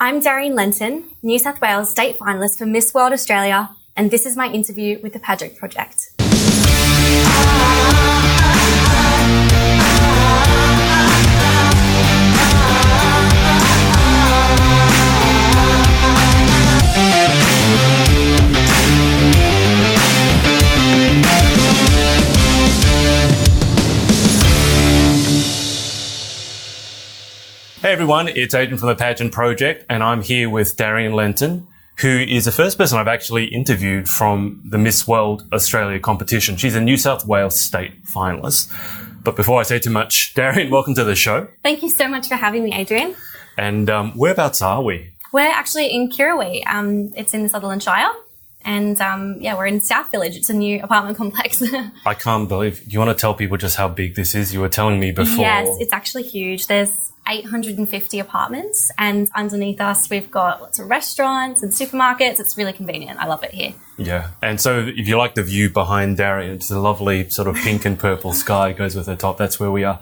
I'm Darian Lenton, New South Wales State Finalist for Miss World Australia, and this is my interview with the Pageant Project. Hey everyone, it's Adrian from the Pageant Project, and I'm here with Darian Lenton, who is the first person I've actually interviewed from the Miss World Australia competition. She's a New South Wales state finalist. But before I say too much, Darian, welcome to the show. Thank you so much for having me, Adrian. And whereabouts are we? We're actually in Kirrawee. It's in the Sutherland Shire. And we're in South Village. It's a new apartment complex. I can't believe. Do you want to tell people just how big this is? You were telling me before. Yes, it's actually huge. There's 850 apartments, and underneath us we've got lots of restaurants and supermarkets. It's really convenient. I love it here. Yeah, and so if you like the view behind Darian, it's a lovely sort of pink and purple sky goes with the top. That's where we are.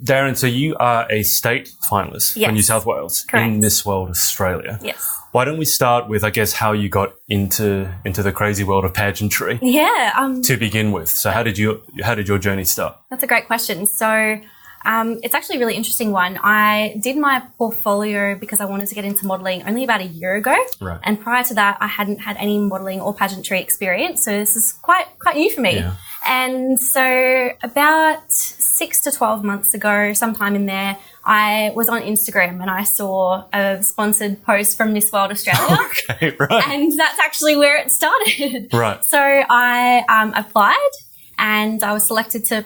Darian, so you are a state finalist for New South Wales. Correct. In Miss World Australia. Yes. Why don't we start with, I guess, how you got into the crazy world of pageantry? Yeah. To begin with, so how did your journey start? That's a great question. So. It's actually a really interesting one. I did my portfolio because I wanted to get into modelling only about a year ago. Right. And prior to that, I hadn't had any modelling or pageantry experience. So this is quite new for me. Yeah. And so about 6 to 12 months ago, sometime in there, I was on Instagram and I saw a sponsored post from Miss World Australia. Okay, right. And that's actually where it started. Right. So I applied and I was selected to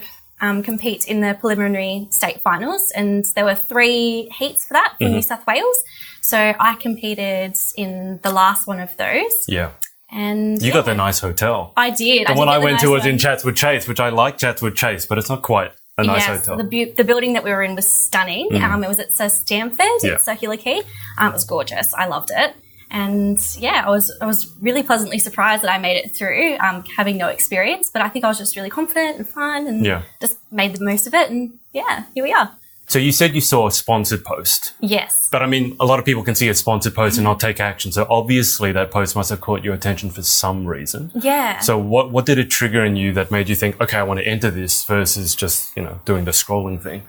compete in the preliminary state finals, and there were 3 heats for that for New South Wales. So I competed in the last one of those. Yeah. And you got the nice hotel. I did. The one I went to was in Chatswood Chase, which I like Chatswood Chase, but it's not quite a nice hotel. The building that we were in was stunning. It was at Sir Stamford at Circular Quay. It was gorgeous. I loved it. And I was really pleasantly surprised that I made it through, having no experience. But I think I was just really confident and fun and just made the most of it. And here we are. So you said you saw a sponsored post. Yes. But I mean, a lot of people can see a sponsored post and not take action. So obviously that post must have caught your attention for some reason. Yeah. So what did it trigger in you that made you think, okay, I want to enter this versus just, doing the scrolling thing?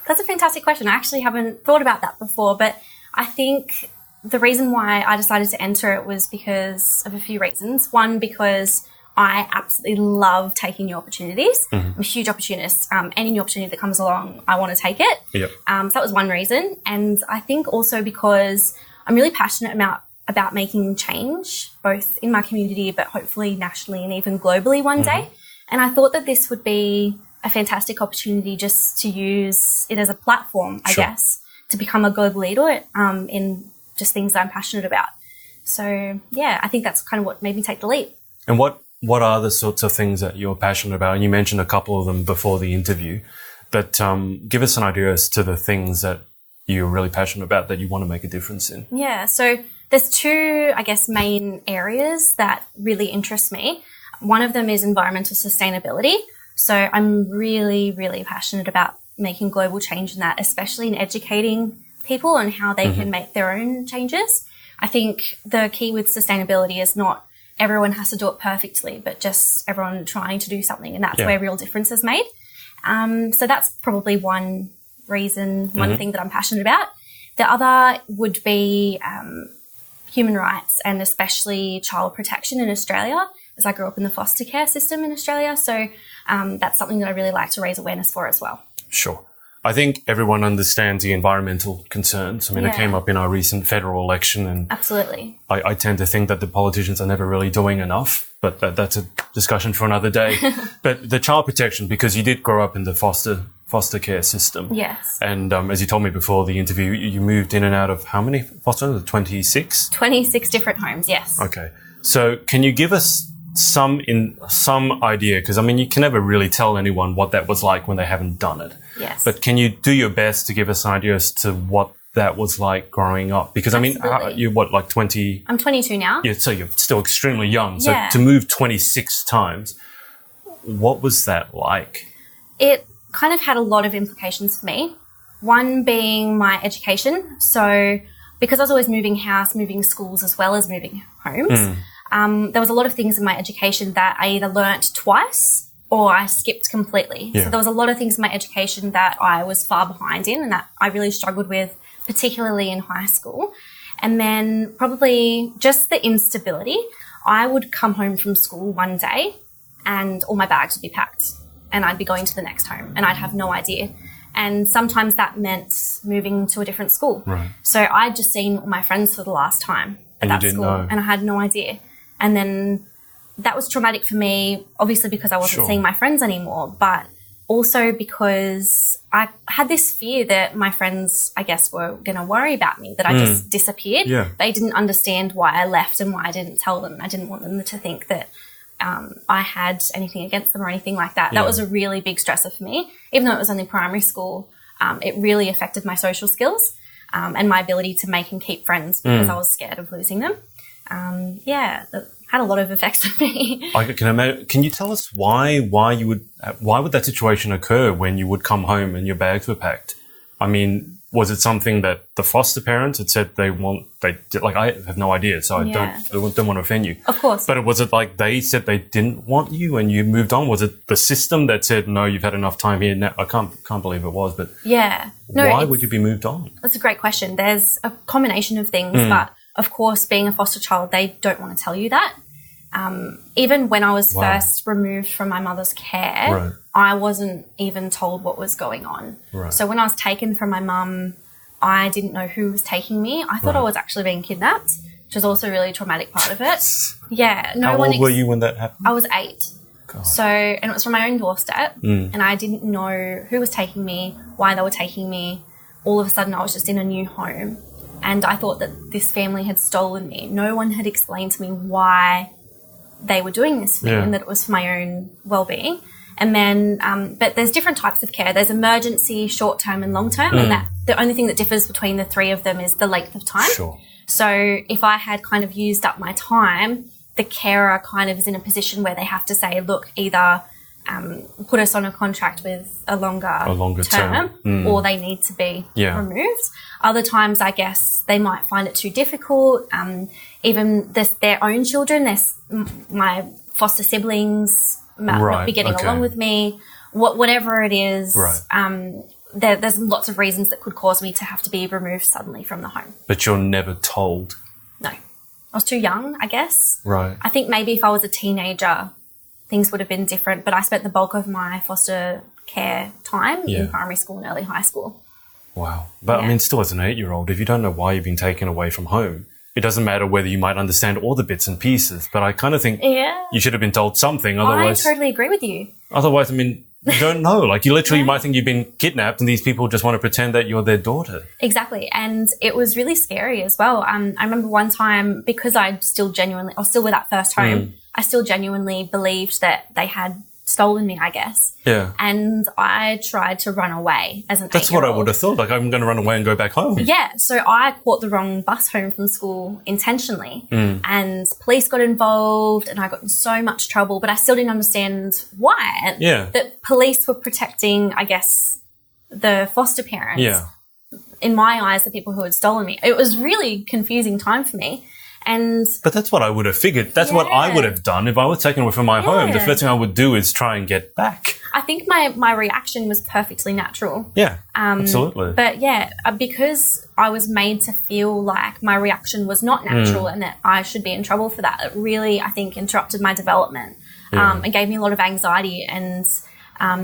That's a fantastic question. I actually haven't thought about that before, but I think the reason why I decided to enter it was because of a few reasons. One, because I absolutely love taking new opportunities. I'm a huge opportunist. Any new opportunity that comes along, I want to take it. Yep. So that was one reason. And I think also because I'm really passionate about making change, both in my community, but hopefully nationally and even globally one day. And I thought that this would be a fantastic opportunity just to use it as a platform, I guess, to become a global leader in just things that I'm passionate about. So, I think that's kind of what made me take the leap. And what are the sorts of things that you're passionate about? And you mentioned a couple of them before the interview, but give us an idea as to the things that you're really passionate about that you want to make a difference in. Yeah, so there's 2, I guess, main areas that really interest me. One of them is environmental sustainability. So I'm really, really passionate about making global change in that, especially in educating people and how they can make their own changes. I think the key with sustainability is not everyone has to do it perfectly, but just everyone trying to do something, and that's where real difference is made. So that's probably one reason, one thing that I'm passionate about. The other would be human rights and especially child protection in Australia, as I grew up in the foster care system in Australia. So that's something that I really like to raise awareness for as well. Sure. I think everyone understands the environmental concerns. I mean, it came up in our recent federal election, and absolutely, I tend to think that the politicians are never really doing enough, but that's a discussion for another day. But the child protection, because you did grow up in the foster care system. Yes. And as you told me before the interview, you moved in and out of how many foster? 26? 26 different homes, yes. Okay. So can you give us some idea, because I mean you can never really tell anyone what that was like when they haven't done it. Yes. But can you do your best to give us an idea as to what that was like growing up? Because I mean, you're what, like 20? I'm 22 now. Yeah, so you're still extremely young. So to move 26 times, what was that like? It kind of had a lot of implications for me. One being my education. So because I was always moving house, moving schools, as well as moving homes, there was a lot of things in my education that I either learnt twice or I skipped completely. Yeah. So there was a lot of things in my education that I was far behind in and that I really struggled with, particularly in high school. And then probably just the instability. I would come home from school one day and all my bags would be packed and I'd be going to the next home and I'd have no idea. And sometimes that meant moving to a different school. Right. So I'd just seen all my friends for the last time at that school and I had no idea. And then that was traumatic for me, obviously because I wasn't seeing my friends anymore, but also because I had this fear that my friends, I guess, were going to worry about me, that I just disappeared. Yeah. They didn't understand why I left and why I didn't tell them. I didn't want them to think that I had anything against them or anything like that. Yeah. That was a really big stressor for me. Even though it was only primary school, it really affected my social skills and my ability to make and keep friends because I was scared of losing them. That had a lot of effects on me. I can imagine. Can you tell us why would that situation occur when you would come home and your bags were packed? I mean, was it something that the foster parents had said I have no idea, so I don't want to offend you. Of course. But was it like they said they didn't want you and you moved on? Was it the system that said, no, you've had enough time here? Now, I can't believe it was, but why would you be moved on? That's a great question. There's a combination of things, but of course, being a foster child, they don't want to tell you that. Even when I was first removed from my mother's care, I wasn't even told what was going on. Right. So when I was taken from my mum, I didn't know who was taking me. I thought I was actually being kidnapped, which was also a really traumatic part of it. Yeah. How old were you when that happened? I was 8. God. So, and it was from my own doorstep, and I didn't know who was taking me, why they were taking me. All of a sudden, I was just in a new home, and I thought that this family had stolen me. No one had explained to me why they were doing this for me and that it was for my own well-being. And then, but there's different types of care. There's emergency, short-term and long-term, and that the only thing that differs between the three of them is the length of time. Sure. So if I had kind of used up my time, the carer kind of is in a position where they have to say, look, either put us on a contract with a longer term or they need to be removed. Other times, I guess, they might find it too difficult. Even their own children, my foster siblings might not be getting along with me. Whatever it is, there's lots of reasons that could cause me to have to be removed suddenly from the home. But you're never told? No. I was too young, I guess. Right. I think maybe if I was a teenager, things would have been different, but I spent the bulk of my foster care time in primary school and early high school. Wow. But I mean, still as an 8-year-old, if you don't know why you've been taken away from home, it doesn't matter whether you might understand all the bits and pieces, but I kind of think you should have been told something. Otherwise, I totally agree with you. Otherwise, I mean, you don't know. Like, you literally might think you've been kidnapped and these people just want to pretend that you're their daughter. Exactly. And it was really scary as well. I remember one time, because I was still with that first home, I still genuinely believed that they had stolen me, I guess. Yeah. And I tried to run away as an 8-year-old. That's what I would have thought. Like, I'm going to run away and go back home. Yeah. So I caught the wrong bus home from school intentionally and police got involved and I got in so much trouble, but I still didn't understand why. That police were protecting, I guess, the foster parents. Yeah. In my eyes, the people who had stolen me. It was really confusing time for me. But that's what I would have figured. That's what I would have done if I was taken away from my home. The first thing I would do is try and get back. I think my reaction was perfectly natural. Yeah, absolutely. But because I was made to feel like my reaction was not natural and that I should be in trouble for that, it really, I think, interrupted my development and gave me a lot of anxiety and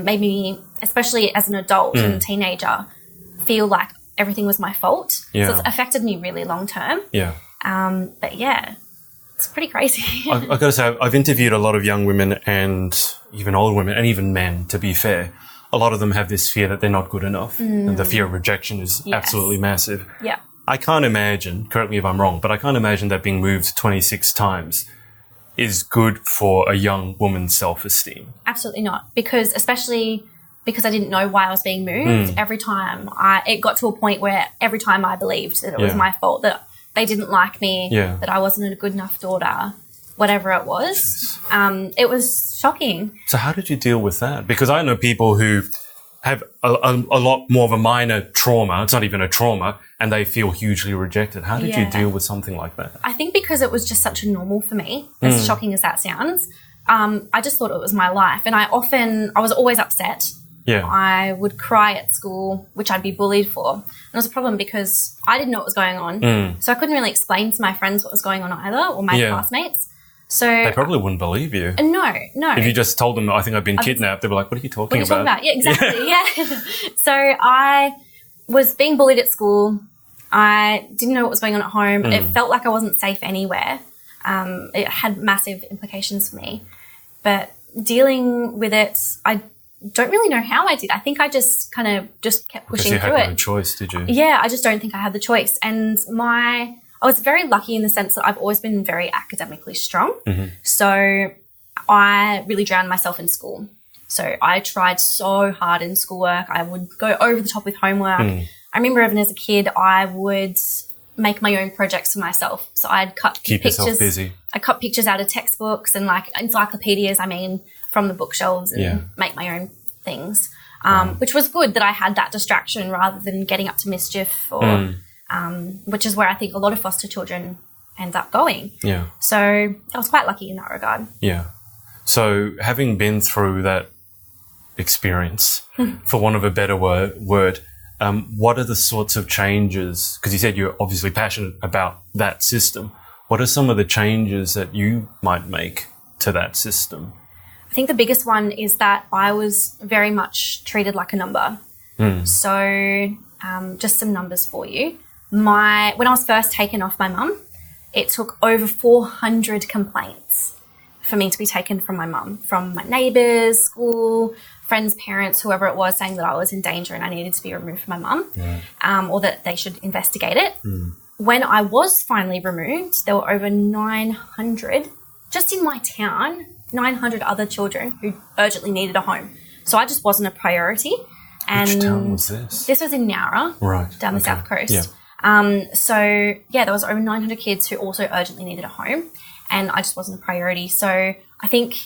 made me, especially as an adult and teenager, feel like everything was my fault. Yeah. So it's affected me really long term. Yeah. But it's pretty crazy. I've got to say, I've interviewed a lot of young women and even older women and even men, to be fair. A lot of them have this fear that they're not good enough and the fear of rejection is absolutely massive. Yeah. I can't imagine, correct me if I'm wrong, but I can't imagine that being moved 26 times is good for a young woman's self-esteem. Absolutely not. Especially because I didn't know why I was being moved. Every time it got to a point where every time I believed that it was my fault, that they didn't like me, that I wasn't a good enough daughter, whatever it was. It was shocking. So how did you deal with that? Because I know people who have a lot more of a minor trauma. It's not even a trauma, and they feel hugely rejected. How did you deal with something like that? I think because it was just such a normal for me, as shocking as that sounds, I just thought it was my life. And I was always upset. Yeah. I would cry at school, which I'd be bullied for. And it was a problem because I didn't know what was going on. So I couldn't really explain to my friends what was going on either, or my classmates. So they probably wouldn't believe you. No. If you just told them, I think I've been kidnapped, they'd be like, what are you talking about? Yeah, exactly. Yeah. So I was being bullied at school. I didn't know what was going on at home. It felt like I wasn't safe anywhere. It had massive implications for me. But dealing with it, I don't really know how I did. I think I just kind of just kept pushing through it. Because you had no choice, did you? Yeah, I just don't think I had the choice. And I was very lucky in the sense that I've always been very academically strong. So I really drowned myself in school. So I tried so hard in schoolwork. I would go over the top with homework. I remember even as a kid, I would make my own projects for myself. So I'd keep yourself busy. I cut pictures out of textbooks and like encyclopedias, from the bookshelves and make my own things, which was good that I had that distraction rather than getting up to mischief or which is where I think a lot of foster children end up going. Yeah. So I was quite lucky in that regard. Yeah. So having been through that experience, for want of a better word, what are the sorts of changes, because you said you're obviously passionate about that system, what are some of the changes that you might make to that system? I think the biggest one is that I was very much treated like a number. So just some numbers for you. When I was first taken off my mum, it took over 400 complaints for me to be taken from my mum, from my neighbours, school, friends, parents, whoever it was, saying that I was in danger and I needed to be removed from my mum, or that they should investigate it. When I was finally removed, there were over 900, just in my town, 900 other children who urgently needed a home. So I just wasn't a priority. And which town was this? This was in Nowra, down the south coast. Yeah. There was over 900 kids who also urgently needed a home, and I just wasn't a priority. So I think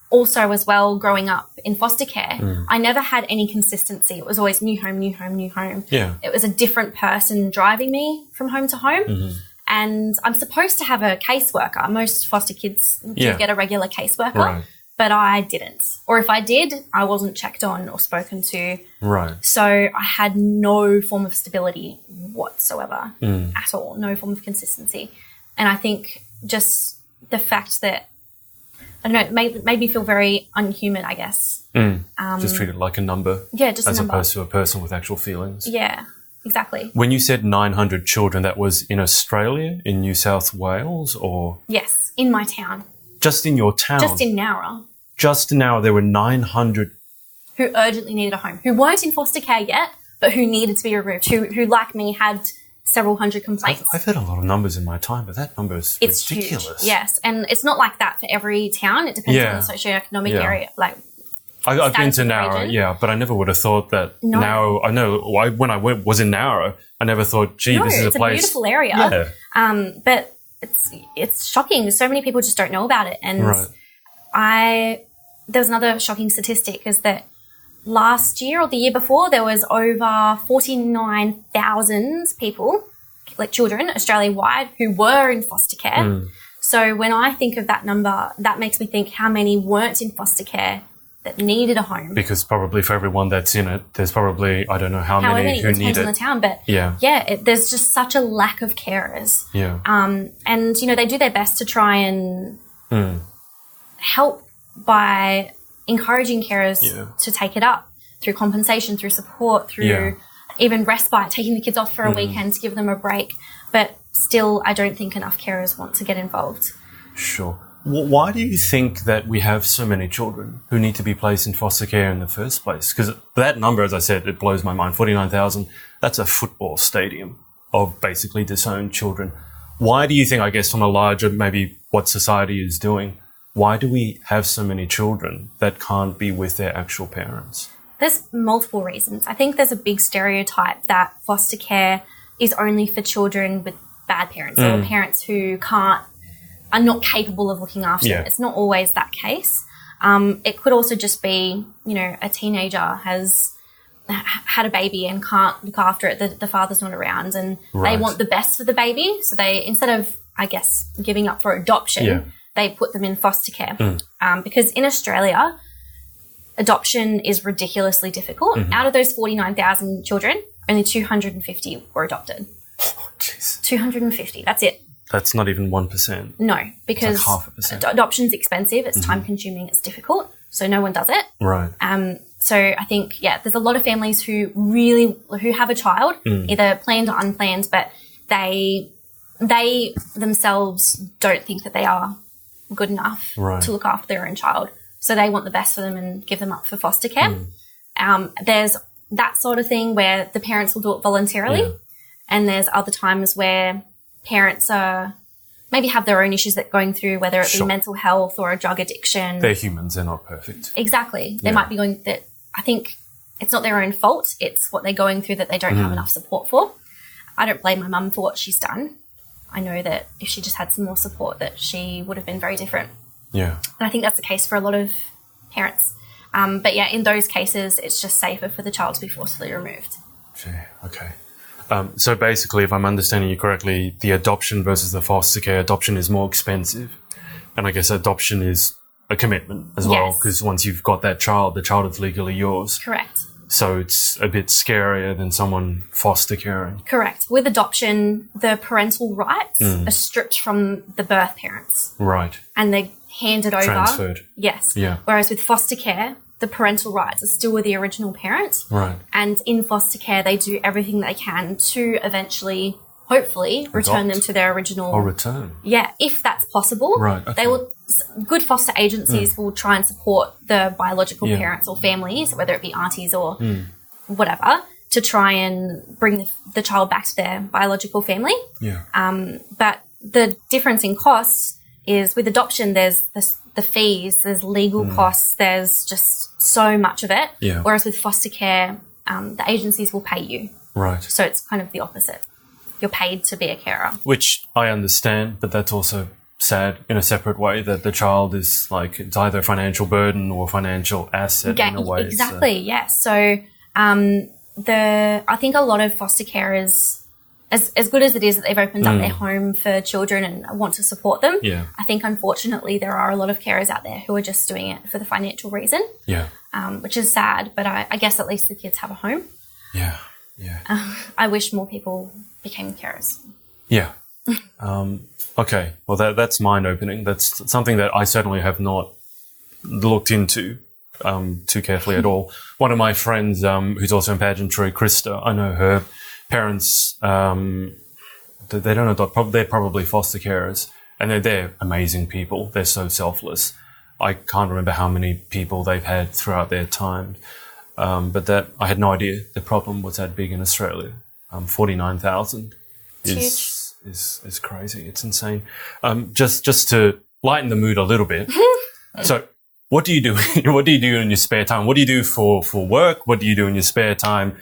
also as well, growing up in foster care, I never had any consistency. It was always new home, new home, new home. Yeah. It was a different person driving me from home to home. And I'm supposed to have a caseworker. Most foster kids do get a regular caseworker, but I didn't. Or if I did, I wasn't checked on or spoken to. So I had no form of stability whatsoever at all, no form of consistency. And I think just the fact that, I don't know, it made me feel very unhuman, I guess. Just treated like a number. Yeah, just a number. As opposed to a person with actual feelings. Yeah, exactly. When you said 900 children, that was in Australia, in New South Wales, or? Yes, in my town. Just in your town? Just in Nowra. Just in Nowra, there were 900. Who urgently needed a home, who weren't in foster care yet, but who needed to be removed, who like me, had several hundred complaints. I've heard a lot of numbers in my time, but that number is ridiculous. Huge, yes, and it's not like that for every town. It depends on the socioeconomic area. Like, I've been to Nowra, but I never would have thought that Nowra. I know when I was in Nowra, I never thought, gee, this is a place. It's a beautiful area. But it's shocking. So many people just don't know about it. And there was another shocking statistic, is that last year or the year before, there was over 49,000 people, like children, Australia-wide, who were in foster care. So when I think of that number, that makes me think how many weren't in foster care that needed a home. Because probably for everyone that's in it, there's probably, I don't know how many who need it. Depends on the town, but there's just such a lack of carers. And, they do their best to try and help by encouraging carers to take it up through compensation, through support, through even respite, taking the kids off for a weekend to give them a break. But still, I don't think enough carers want to get involved. Sure. Why do you think that we have so many children who need to be placed in foster care in the first place? Because that number, as I said, it blows my mind. 49,000, that's a football stadium of basically disowned children. Why do you think, I guess, from a larger, maybe what society is doing, why do we have so many children that can't be with their actual parents? There's multiple reasons. I think there's a big stereotype that foster care is only for children with bad parents or parents who are not capable of looking after them. It's not always that case. It could also just be, a teenager has had a baby and can't look after it, the father's not around, and they want the best for the baby. So they, instead of, I guess, giving up for adoption, they put them in foster care. Because in Australia, adoption is ridiculously difficult. Out of those 49,000 children, only 250 were adopted. Oh, jeez. 250, that's it. That's not even 1%. No, because it's like 0.5%. Adoption's expensive, it's time-consuming, it's difficult, so no one does it. Right. So I think, there's a lot of families who have a child, either planned or unplanned, but they themselves don't think that they are good enough to look after their own child. So they want the best for them and give them up for foster care. There's that sort of thing where the parents will do it voluntarily, and there's other times where parents are maybe have their own issues that going through, whether it be mental health or a drug addiction. They're humans, they're not perfect. Exactly. They might be going that. I think it's not their own fault. It's what they're going through that they don't have enough support for. I don't blame my mum for what she's done. I know that if she just had some more support, that she would have been very different. Yeah. And I think that's the case for a lot of parents. But in those cases, it's just safer for the child to be forcibly removed. Okay. So basically, if I'm understanding you correctly, the adoption versus the foster care, adoption is more expensive. And I guess adoption is a commitment as well, because once you've got that child, the child is legally yours. Correct. So it's a bit scarier than someone foster caring. Correct. With adoption, the parental rights are stripped from the birth parents. Right. And they're handed over. Transferred. Yes. Yeah. Whereas with foster care, the parental rights are still with the original parent. Right. And in foster care, they do everything they can to eventually, hopefully, return them to their original... Or return. Yeah, if that's possible. Right. Okay. They will... Good foster agencies will try and support the biological parents or families, whether it be aunties or whatever, to try and bring the child back to their biological family. Yeah. But the difference in costs is with adoption, there's the fees, there's legal costs, there's just so much of it. Yeah. Whereas with foster care, the agencies will pay you. Right. So it's kind of the opposite. You're paid to be a carer. Which I understand, but that's also sad in a separate way, that the child is like, it's either a financial burden or a financial asset in a way. Exactly, yes. So I think a lot of foster carers, as good as it is that they've opened up their home for children and want to support them, I think unfortunately there are a lot of carers out there who are just doing it for the financial reason, which is sad, but I guess at least the kids have a home. Yeah. I wish more people became carers. Yeah. Okay. Well, that's mind-opening. That's something that I certainly have not looked into too carefully at all. One of my friends, who's also in pageantry, Krista, I know her parents, they don't adopt, they're probably foster carers, and they're amazing people. They're so selfless. I can't remember how many people they've had throughout their time, but that I had no idea the problem was that big in Australia. 49,000 is crazy. It's insane. Just to lighten the mood a little bit. So, what do you do? What do you do in your spare time? What do you do for work? What do you do in your spare time?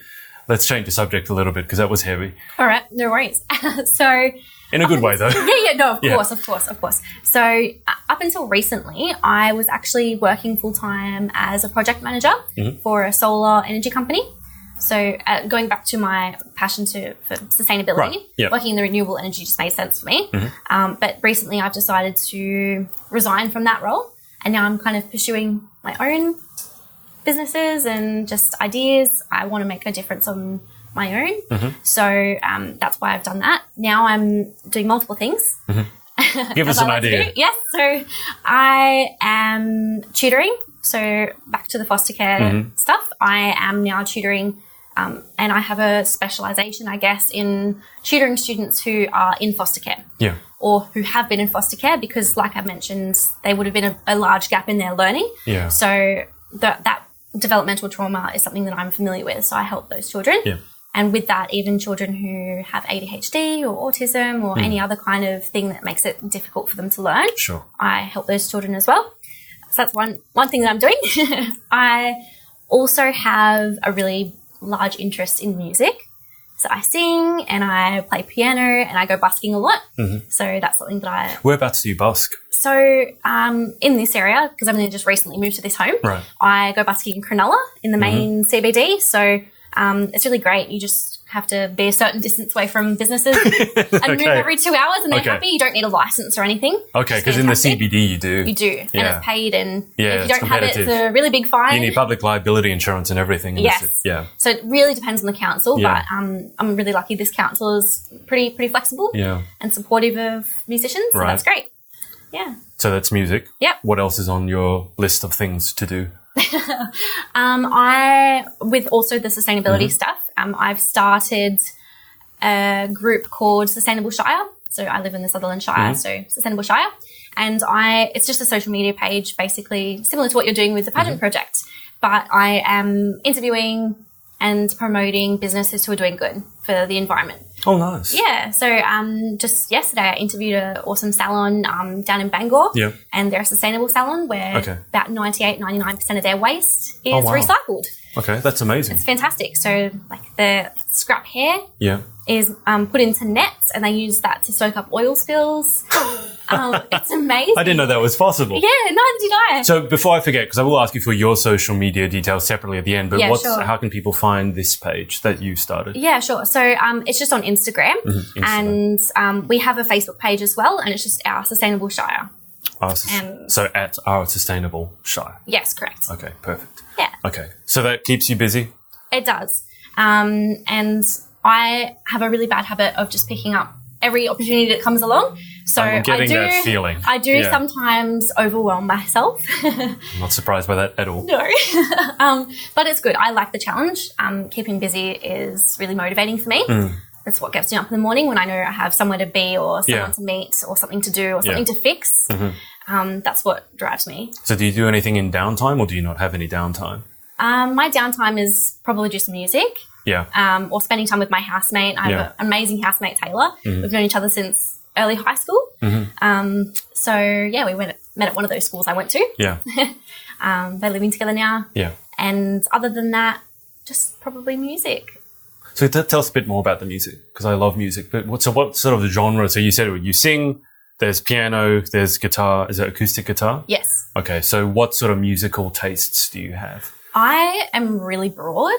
Let's change the subject a little bit because that was heavy. All right, no worries. So, in a good way, though. Of course. So, up until recently, I was actually working full time as a project manager for a solar energy company. So, going back to my passion for sustainability, working in the renewable energy just made sense for me. But recently, I've decided to resign from that role, and now I'm kind of pursuing my own businesses and just ideas. I want to make a difference on my own. So that's why I've done that. Now I'm doing multiple things. Give us an idea. Yes. So I am tutoring. So back to the foster care stuff. I am now tutoring, and I have a specialisation, I guess, in tutoring students who are in foster care. Yeah. Or who have been in foster care because, like I mentioned, they would have been a large gap in their learning. Yeah. So that developmental trauma is something that I'm familiar with. So I help those children. Yeah. And with that, even children who have ADHD or autism or any other kind of thing that makes it difficult for them to learn. Sure. I help those children as well. So that's one thing that I'm doing. I also have a really large interest in music. So I sing and I play piano and I go busking a lot. So that's something that Whereabouts do you busk? So in this area, because I've only just recently moved to this home, I go busking in Cronulla in the main CBD. So It's really great. You just have to be a certain distance away from businesses and move every 2 hours, and they're happy. You don't need a license or anything. Okay, because in the CBD you do. You do, and it's paid, and if you don't have it, it's a really big fine. You need public liability insurance and everything. Yes. Yeah. So it really depends on the council, but I'm really lucky this council is pretty flexible and supportive of musicians, so that's great. Yeah. So that's music. Yep. What else is on your list of things to do? With also the sustainability stuff, I've started a group called Sustainable Shire. So I live in the Sutherland Shire, so Sustainable Shire. And it's just a social media page, basically similar to what you're doing with the Pageant project. But I am interviewing and promoting businesses who are doing good for the environment. Oh, nice. Yeah. So just yesterday I interviewed an awesome salon down in Bangor. Yeah. And they're a sustainable salon where about 99% of their waste is recycled. Okay, that's amazing. It's fantastic. So like the scrap hair is put into nets, and they use that to soak up oil spills. It's amazing. I didn't know that was possible. Yeah, neither did I. So before I forget, because I will ask you for your social media details separately at the end, but how can people find this page that you started? Yeah, sure. So it's just on Instagram. And we have a Facebook page as well, and it's just Our Sustainable Shire. So at Our Sustainable Shire. Yes, correct. Okay, perfect. Yeah. Okay, so that keeps you busy? It does. And I have a really bad habit of just picking up every opportunity that comes along. So I'm getting that feeling. I do sometimes overwhelm myself. I'm not surprised by that at all. No. But it's good. I like the challenge. Keeping busy is really motivating for me. That's what gets me up in the morning when I know I have somewhere to be or someone to meet or something to do or something to fix. That's what drives me. So do you do anything in downtime, or do you not have any downtime? My downtime is probably just music. Yeah. Or spending time with my housemate. I have an amazing housemate, Taylor. We've known each other since early high school. So, we met at one of those schools I went to. Yeah. They're living together now. Yeah. And other than that, just probably music. So tell us a bit more about the music, because I love music. But what sort of genre? So you said you sing, there's piano, there's guitar. Is it acoustic guitar? Yes. Okay, so what sort of musical tastes do you have? I am really broad.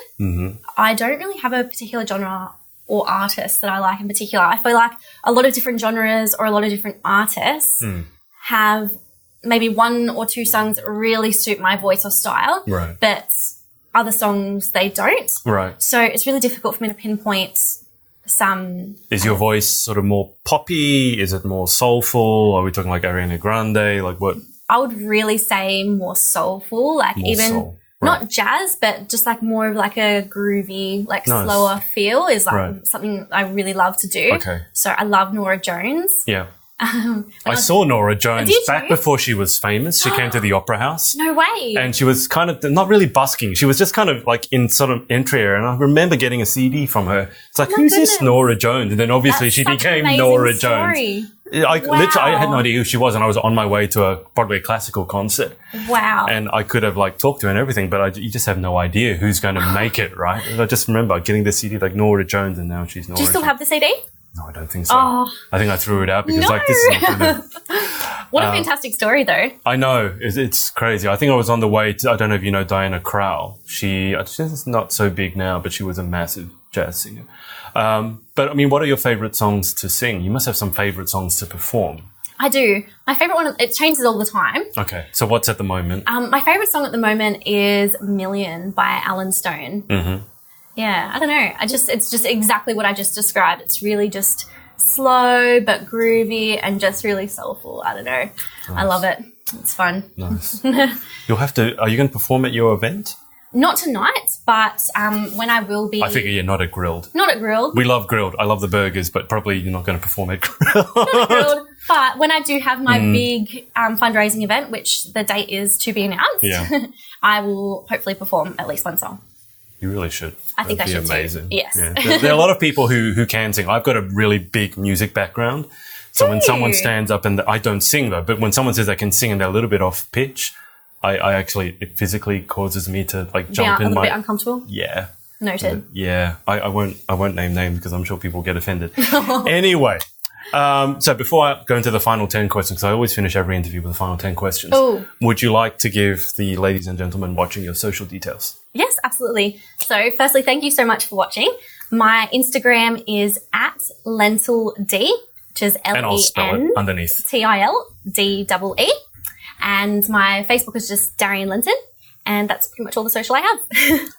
I don't really have a particular genre or artist that I like in particular. I feel like a lot of different genres or a lot of different artists have maybe one or two songs that really suit my voice or style, but other songs they don't. Right. So it's really difficult for me to pinpoint some. Is your voice sort of more poppy? Is it more soulful? Are we talking like Ariana Grande? Like what? I would really say more soulful, like more even soul. Not jazz, but just like more of like a groovy, like slower feel is like something I really love to do. Okay. So I love Norah Jones. Yeah. I saw Norah Jones back before she was famous. She came to the Opera House. No way. And she was kind of not really busking. She was just kind of like in sort of entry area. And I remember getting a CD from her. It's like, who's this Norah Jones? And then obviously she became Norah Jones. Literally, I had no idea who she was, and I was on my way to probably a classical concert. Wow. And I could have like talked to her and everything, but you just have no idea who's going to make it, right? And I just remember getting the CD like Norah Jones, and now she's Norah. Do you still have the CD? No, I don't think so. I think I threw it out because like this is not going to... What a fantastic story though. I know. It's crazy. I think I was on the way to, I don't know if you know Diana Krall. She's not so big now, but she was a massive jazz singer. But I mean, what are your favorite songs to sing? You must have some favorite songs to perform. I do. My favorite one, it changes all the time. Okay. So what's at the moment? My favorite song at the moment is Million by Alan Stone. Yeah, I don't know. It's just exactly what I just described. It's really just slow but groovy and just really soulful. I don't know. Nice. I love it. It's fun. Nice. Are you going to perform at your event? Not tonight, but when I will be... I figure you're not at Grilled. Not at Grilled. We love Grilled. I love the burgers, but probably you're not going to perform at Grilled. Not at Grilled, but when I do have my big fundraising event, which the date is to be announced, I will hopefully perform at least one song. You really should. I think I should amazing. Too. Yes. Yeah. There are a lot of people who can sing. I've got a really big music background. So when someone stands up and I don't sing though, but when someone says they can sing and they're a little bit off pitch, I actually, it physically causes me to like jump in. A little bit uncomfortable? Yeah. Noted. Yeah. I won't name names because I'm sure people get offended. Anyway, So before I go into the final 10 questions, because I always finish every interview with the final 10 questions, would you like to give the ladies and gentlemen watching your social details? Yes, absolutely. So firstly, thank you so much for watching. My Instagram is @LentilD, which is And I'll spell it underneath. LentilDee. And my Facebook is just Darian Lenton. And that's pretty much all the social I have.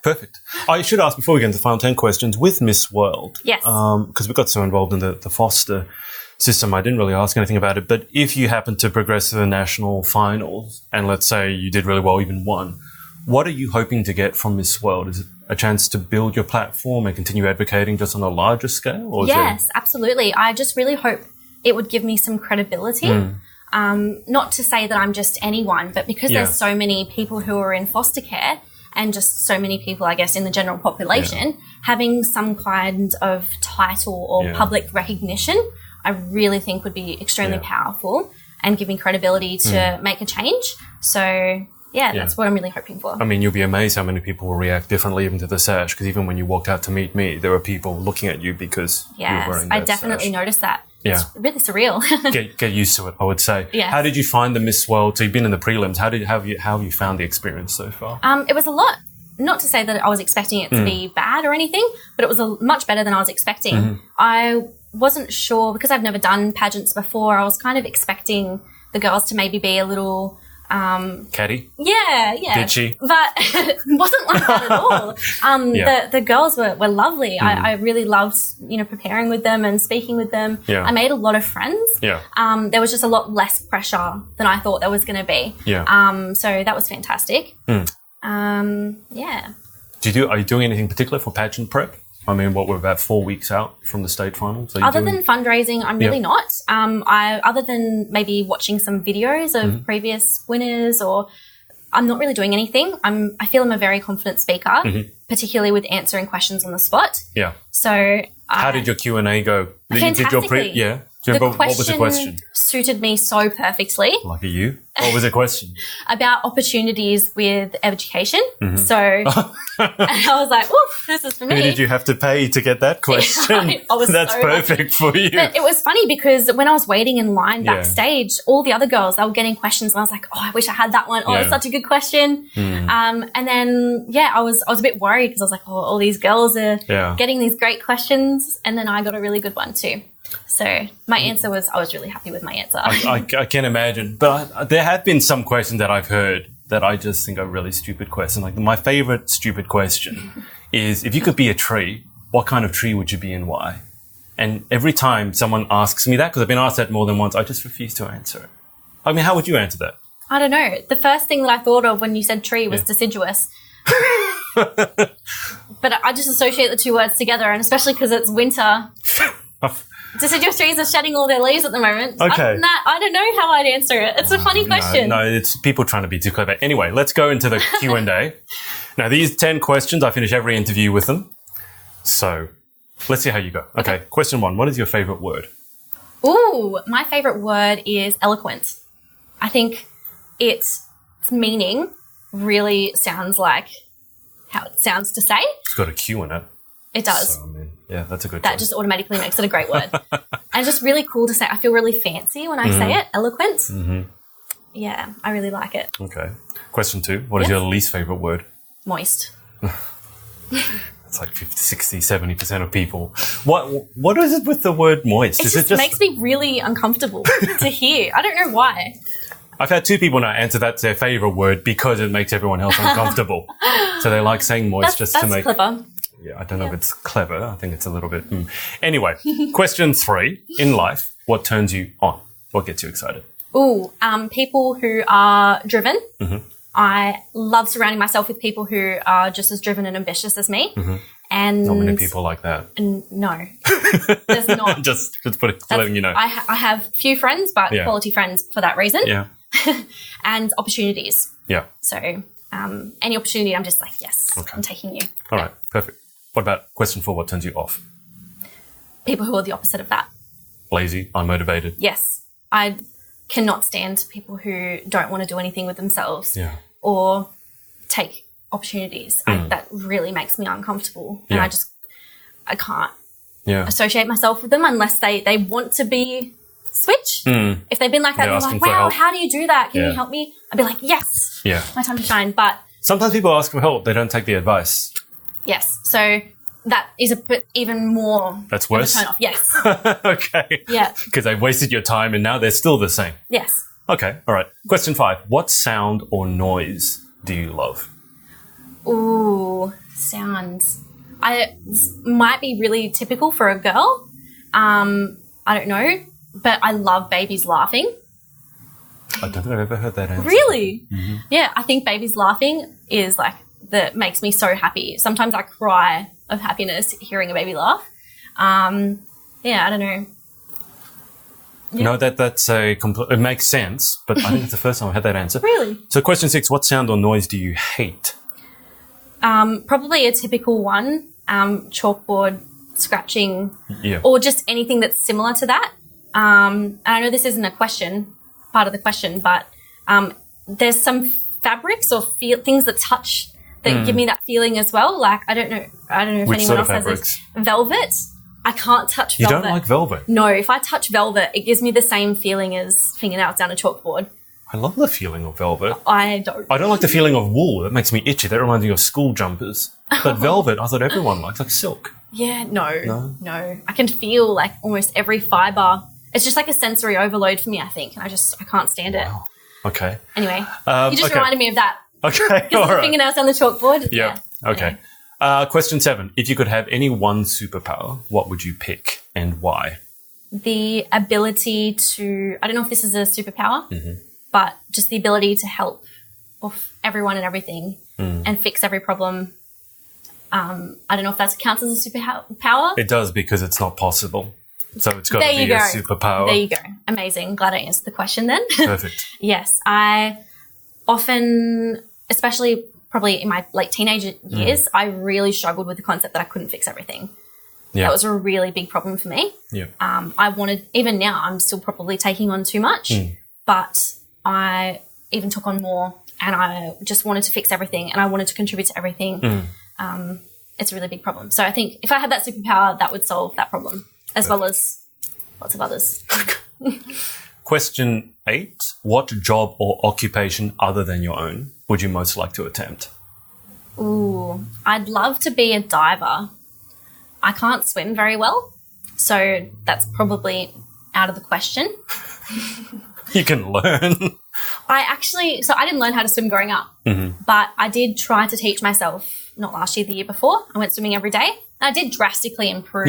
Perfect. I should ask, before we get into the final 10 questions, with Miss World, yes, because we got so involved in the foster system, I didn't really ask anything about it, but if you happen to progress to the national finals, and let's say you did really well, even won, what are you hoping to get from Miss World? Is it a chance to build your platform and continue advocating just on a larger scale? Or yes, absolutely. I just really hope it would give me some credibility. Not to say that I'm just anyone, but because there's so many people who are in foster care and just so many people, I guess, in the general population, having some kind of title or public recognition, I really think would be extremely powerful and give me credibility to make a change. So, that's what I'm really hoping for. I mean, you'll be amazed how many people will react differently even to the sash, because even when you walked out to meet me, there were people looking at you because you were wearing that I definitely sash. noticed that. Yeah. It's really surreal. get used to it, I would say. Yeah. How did you find the Miss World? So you've been in the prelims. How have you found the experience so far? It was a lot. Not to say that I was expecting it to be bad or anything, but it was much better than I was expecting. I wasn't sure, because I've never done pageants before, I was kind of expecting the girls to maybe be a little... Catty? Yeah. Did she? But it wasn't like that at all. The girls were lovely. I really loved, preparing with them and speaking with them. Yeah. I made a lot of friends. Yeah. There was just a lot less pressure than I thought there was going to be. Yeah. So that was fantastic. Yeah. Are you doing anything particular for pageant prep? I mean, we're about 4 weeks out from the state finals. Other than fundraising, I'm really not. Other than maybe watching some videos of previous winners, or I'm not really doing anything. I feel I'm a very confident speaker, particularly with answering questions on the spot. Yeah. So how did your Q&A go? Fantastically. Do you remember what was the question? Suited me so perfectly. Lucky you. What was the question? About opportunities with education. So and I was like, oof, this is for me. Who did you have to pay to get that question? That's so perfect for you. But it was funny because when I was waiting in line backstage, all the other girls, they were getting questions and I was like, oh, I wish I had that one. Oh, it's such a good question. And then, I was a bit worried because I was like, oh, all these girls are getting these great questions. And then I got a really good one too. So my answer was, I was really happy with my answer. I can imagine. But there have been some questions that I've heard that I just think are really stupid questions. Like my favorite stupid question is, if you could be a tree, what kind of tree would you be and why? And every time someone asks me that, because I've been asked that more than once, I just refuse to answer it. I mean, how would you answer that? I don't know. The first thing that I thought of when you said tree was deciduous. But I just associate the two words together, and especially because it's winter. Deciduous trees are shedding all their leaves at the moment. Okay. I don't know how I'd answer it. It's a funny question. No, it's people trying to be too clever. Anyway, let's go into the Q&A. Now, these 10 questions, I finish every interview with them. So let's see how you go. Okay. Question 1. What is your favourite word? Ooh, my favourite word is eloquent. I think its meaning really sounds like how it sounds to say. It's got a Q in it. It does. So, I mean, that's a good That choice. just automatically makes it a great word. And just really cool to say. I feel really fancy when I say it. Eloquent. Yeah, I really like it. Okay. Question 2. What is your least favourite word? Moist. It's like 50, 60, 70% of people. What is it with the word moist? It just makes me really uncomfortable to hear. I don't know why. I've had 2 people now answer that's their favourite word because it makes everyone else uncomfortable. So they like saying moist just to make... That's clever. Yeah, I don't know if it's clever. I think it's a little bit... Anyway, question 3. In life, what turns you on? What gets you excited? Ooh, people who are driven. I love surrounding myself with people who are just as driven and ambitious as me. And not many people like that. No, there's not. just letting you know. I have few friends, but quality friends for that reason. Yeah. And opportunities. Yeah. So any opportunity, I'm just like, yes, I'm taking you. All right, perfect. What about question 4? What turns you off? People who are the opposite of that. Lazy, unmotivated. Yes. I cannot stand people who don't want to do anything with themselves or take opportunities. That really makes me uncomfortable. And I can't. associate myself with them unless they want to be switch. If they've been like that, they're like, wow, how do you do that? Can you help me? I'd be like, yes, my time to shine. But sometimes people ask for help, they don't take the advice. Yes. So that is a bit even more. That's worse? Turn off. Yes. Okay. Yeah. Because they've wasted your time and now they're still the same. Yes. Okay. All right. Question 5. What sound or noise do you love? Ooh, sounds. This might be really typical for a girl. I don't know, but I love babies laughing. I don't think I've ever heard that answer. Really? Mm-hmm. Yeah, I think babies laughing is like that makes me so happy. Sometimes I cry of happiness hearing a baby laugh. I don't know. Yeah. No, that's it makes sense, but I think it's the first time I had that answer. Really? So question 6, what sound or noise do you hate? Probably a typical one, chalkboard scratching or just anything that's similar to that. And I know this isn't part of the question, but there's some fabrics or things that touch that give me that feeling as well. Like, I don't know if Which anyone else sort of has this. Velvet. I can't touch velvet. You don't like velvet? No, if I touch velvet, it gives me the same feeling as fingernails down a chalkboard. I love the feeling of velvet. I don't like the feeling of wool. That makes me itchy. That reminds me of school jumpers. But velvet, I thought everyone liked, like silk. Yeah, no. I can feel like almost every fibre. It's just like a sensory overload for me, I think. I can't stand it. Wow. Okay. Anyway, you just reminded me of that. Okay, all right. Fingernails on the chalkboard. Yeah. Okay. Question 7. If you could have any one superpower, what would you pick and why? The ability to, I don't know if this is a superpower, but just the ability to help everyone and everything and fix every problem. I don't know if that counts as a superpower. It does because it's not possible. So it's got to be a superpower. There you go. Amazing. Glad I answered the question then. Perfect. Yes. I often, especially probably in my late teenage years, I really struggled with the concept that I couldn't fix everything. Yeah. That was a really big problem for me. Yeah. Even now, I'm still probably taking on too much, but I even took on more and I just wanted to fix everything and I wanted to contribute to everything. It's a really big problem. So I think if I had that superpower, that would solve that problem as well as lots of others. Question 8. What job or occupation other than your own would you most like to attempt? Ooh, I'd love to be a diver. I can't swim very well, so that's probably out of the question. You can learn. I didn't learn how to swim growing up, but I did try to teach myself, not last year, the year before. I went swimming every day, and I did drastically improve,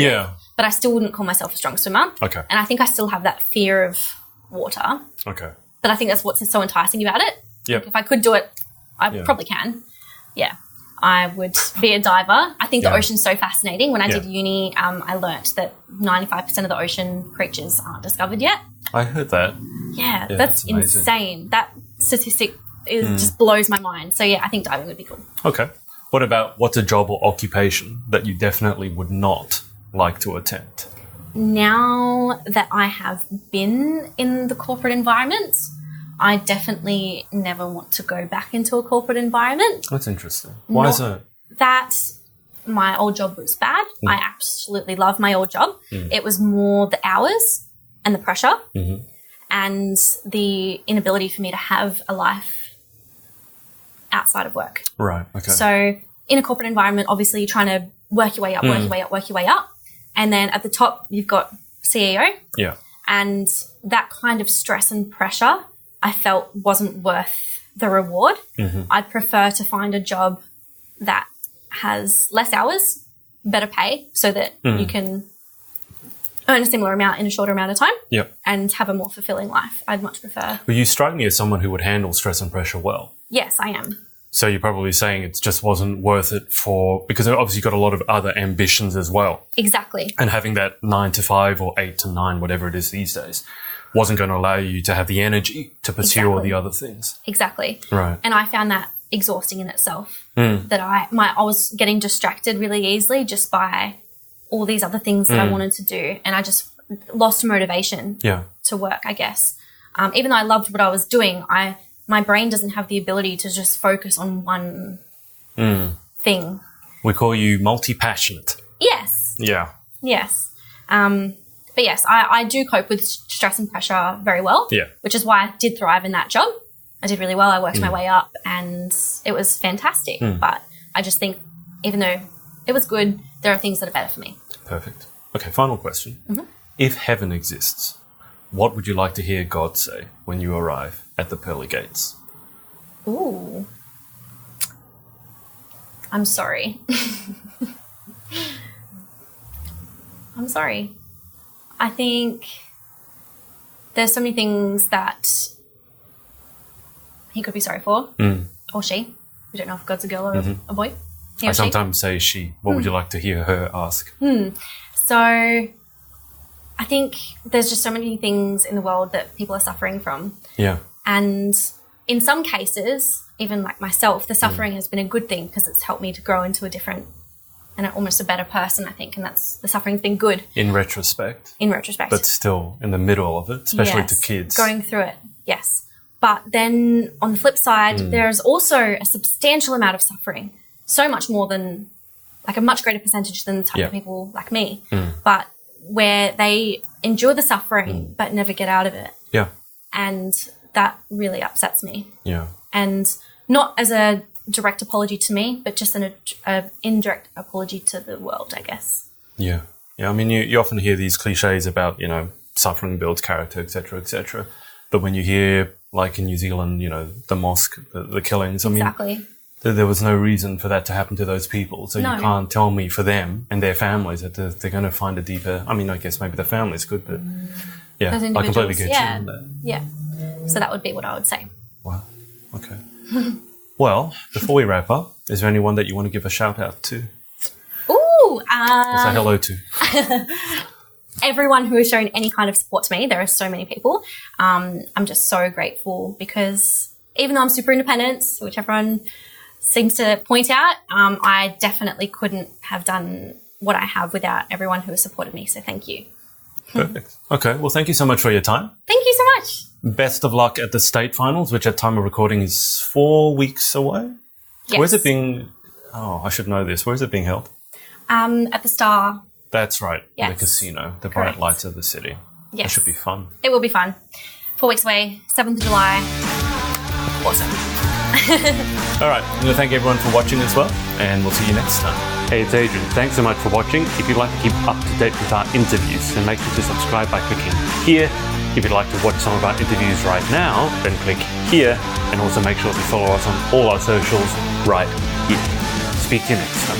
but I still wouldn't call myself a strong swimmer. Okay. And I think I still have that fear of water. Okay. But I think that's what's so enticing about it. Yeah. Like if I could do it, I probably can. Yeah. I would be a diver. I think the ocean's so fascinating. When I did uni, I learnt that 95% of the ocean creatures aren't discovered yet. I heard that. Yeah, that's insane. That statistic just blows my mind. So, I think diving would be cool. Okay. What about what's a job or occupation that you definitely would not like to attempt? Now that I have been in the corporate environment, I definitely never want to go back into a corporate environment. That's interesting. Why is that? That my old job was bad. I absolutely love my old job. It was more the hours and the pressure and the inability for me to have a life outside of work. Right, okay. So in a corporate environment, obviously you're trying to work your way up, work your way up. And then at the top, you've got CEO. Yeah. And that kind of stress and pressure I felt wasn't worth the reward. I'd prefer to find a job that has less hours, better pay, so that you can earn a similar amount in a shorter amount of time and have a more fulfilling life. I'd much prefer. Well, you strike me as someone who would handle stress and pressure well. Yes, I am. So you're probably saying it just wasn't worth it because obviously you've got a lot of other ambitions as well. Exactly. And having that 9 to 5 or 8 to 9, whatever it is these days, wasn't going to allow you to have the energy to pursue all the other things. Exactly. Right. And I found that exhausting in itself. That I was getting distracted really easily just by all these other things that I wanted to do, and I just lost motivation to work, I guess. Even though I loved what I was doing, my brain doesn't have the ability to just focus on one thing. We call you multi-passionate. Yes. Yeah. Yes. But yes, I do cope with stress and pressure very well. Yeah. Which is why I did thrive in that job. I did really well. I worked my way up and it was fantastic. But I just think even though it was good, there are things that are better for me. Perfect. Okay, final question. If heaven exists, what would you like to hear God say when you arrive at the pearly gates? Ooh. I'm sorry. I'm sorry. I think there's so many things that he could be sorry for, or she. We don't know if God's a girl or a boy. I sometimes say she. What would you like to hear her ask? So I think there's just so many things in the world that people are suffering from. Yeah. And in some cases, even like myself, the suffering has been a good thing because it's helped me to grow into a different and almost a better person, I think. And the suffering's been good. In retrospect. But still in the middle of it, especially to kids. Going through it, yes. But then on the flip side, there's also a substantial amount of suffering. So much more than, like a much greater percentage than the type of people like me. But where they endure the suffering but never get out of it. Yeah. And that really upsets me. Yeah. And not as a direct apology to me, but just an indirect apology to the world, I guess. Yeah. Yeah, I mean, you often hear these cliches about, suffering builds character, et cetera, but when you hear, like in New Zealand, the mosque, the killings, I mean, there was no reason for that to happen to those people. So you can't tell me for them and their families that they're going to find a deeper, I mean, I guess maybe the families could, but yeah, I completely get you on that. Yeah. So that would be what I would say. Wow. Okay. Well, before we wrap up, is there anyone that you want to give a shout out to? Ooh. Or say hello to? Everyone who has shown any kind of support to me. There are so many people. I'm just so grateful because even though I'm super independent, which everyone seems to point out, I definitely couldn't have done what I have without everyone who has supported me. So thank you. Perfect. Okay. Well, thank you so much for your time. Thank you so much. Best of luck at the state finals, which at time of recording is 4 weeks away. Yes. Where's it being? Oh, I should know this. Where is it being held? At the Star. That's right. Yes. The casino, the Correct. bright lights of the city. Yes. That should be fun. It will be fun. 4 weeks away, 7th of July. Awesome. All right. I'm going to thank everyone for watching as well, and we'll see you next time. Hey, it's Adrian. Thanks so much for watching. If you'd like to keep up to date with our interviews, then make sure to subscribe by clicking here. If you'd like to watch some of our interviews right now, then click here, and also make sure to follow us on all our socials right here. Speak to you next time.